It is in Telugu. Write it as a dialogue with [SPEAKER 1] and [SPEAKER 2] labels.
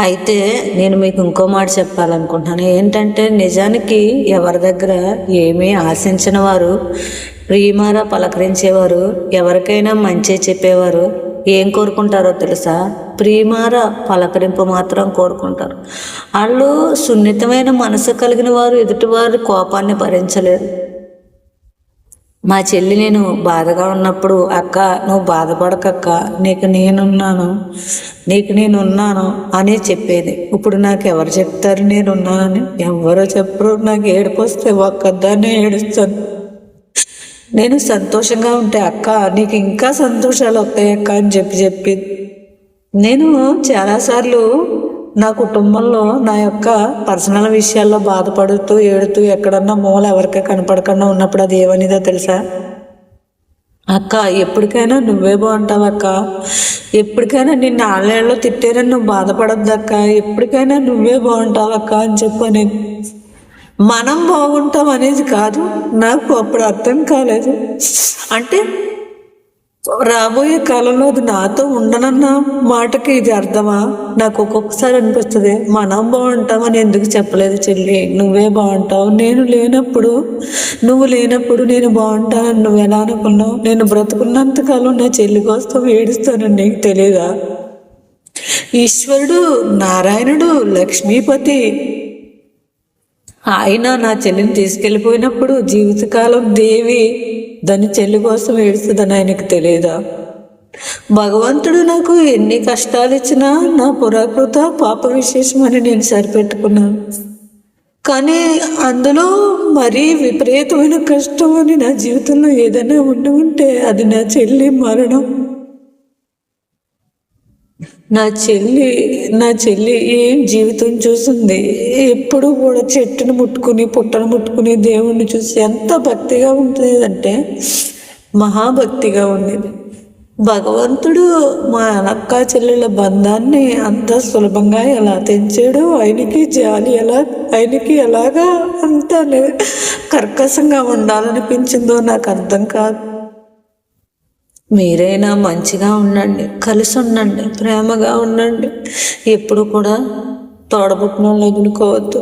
[SPEAKER 1] అయితే నేను మీకు ఇంకో మాట చెప్పాలనుకుంటున్నాను. ఏంటంటే నిజానికి ఎవరి దగ్గర ఏమీ ఆశించిన వారు, ప్రియమారా పలకరించేవారు, ఎవరికైనా మంచి చెప్పేవారు ఏం కోరుకుంటారో తెలుసా? ప్రియమార పలకరింపు మాత్రం కోరుకుంటారు. వాళ్ళు సున్నితమైన మనసు కలిగిన వారు ఎదుటివారి కోపాన్ని భరించలేరు. మా చెల్లి నేను బాధగా ఉన్నప్పుడు, అక్క నువ్వు బాధపడకక్క, నీకు నేనున్నాను అని చెప్పేది. ఇప్పుడు నాకు ఎవరు చెప్తారు నేనున్నానని? ఎవరో చెప్పరు. నాకు ఏడుపు వస్తే ఒక్కదాన్నే ఏడుస్తాను. నేను సంతోషంగా ఉంటే అక్క నీకు ఇంకా సంతోషాలు వస్తాయి అక్క అని చెప్పింది. నేను చాలాసార్లు నా కుటుంబంలో నా యొక్క పర్సనల్ విషయాల్లో బాధపడుతూ ఏడుతూ ఎక్కడన్నా మూల ఎవరికే కనపడకుండా ఉన్నప్పుడు అది ఏమనిదో తెలుసా? అక్క ఎప్పటికైనా నువ్వే బాగుంటావు అక్క, ఎప్పటికైనా నిన్ను ఆళ్ళేళ్ళలో తిట్టారని నువ్వు బాధపడద్దు అక్క, ఎప్పటికైనా నువ్వే బాగుంటావు అక్క అని చెప్పని. మనం బాగుంటాం అనేది కాదు, నాకు అప్పుడు అర్థం కాలేదు. అంటే రాబోయే కాలంలో అది నాతో ఉండనన్న మాటకి ఇది అర్థమా? నాకు ఒక్కొక్కసారి అనిపిస్తుంది, మనం బాగుంటామని ఎందుకు చెప్పలేదు చెల్లి? నువ్వే బాగుంటావు, నువ్వు లేనప్పుడు నేను బాగుంటానని నువ్వు ఎలా అనుకున్నావు? నేను బ్రతుకున్నంతకాలం నా చెల్లి కోసం ఏడుస్తానని నీకు తెలియదా? ఈశ్వరుడు, నారాయణుడు, లక్ష్మీపతి ఆయన నా చెల్లిని తీసుకెళ్ళిపోయినప్పుడు జీవితకాలం దేవి దాని చెల్లి కోసం ఏడుస్తుందని ఆయనకు తెలియదా? భగవంతుడు నాకు ఎన్ని కష్టాలు ఇచ్చినా నా పురాకృత పాప విశేషమని నేను సరిపెట్టుకున్నాను. కానీ అందులో మరీ విపరీతమైన కష్టం అని నా జీవితంలో ఏదైనా ఉంటే అది నా చెల్లి మరణం. నా చెల్లి ఏం జీవితం చూసింది. ఎప్పుడు కూడా చెట్టును ముట్టుకుని పుట్టను ముట్టుకుని దేవుణ్ణి చూసి ఎంత భక్తిగా ఉండేదంటే మహాభక్తిగా ఉండేది. భగవంతుడు మా అక్క చెల్లెళ్ళ బంధాన్ని అంత సులభంగా ఎలా తెంచాడు, ఆయనకి జాలి ఆయనకి ఎలాగా అంత కర్కశంగా ఉండాలనిపించిందో నాకు అర్థం కాదు. మీరైనా మంచిగా ఉండండి, కలిసి ఉండండి, ప్రేమగా ఉండండి. ఎప్పుడు కూడా తోడబుట్టిన వాళ్ళు వదులుకోవద్దు.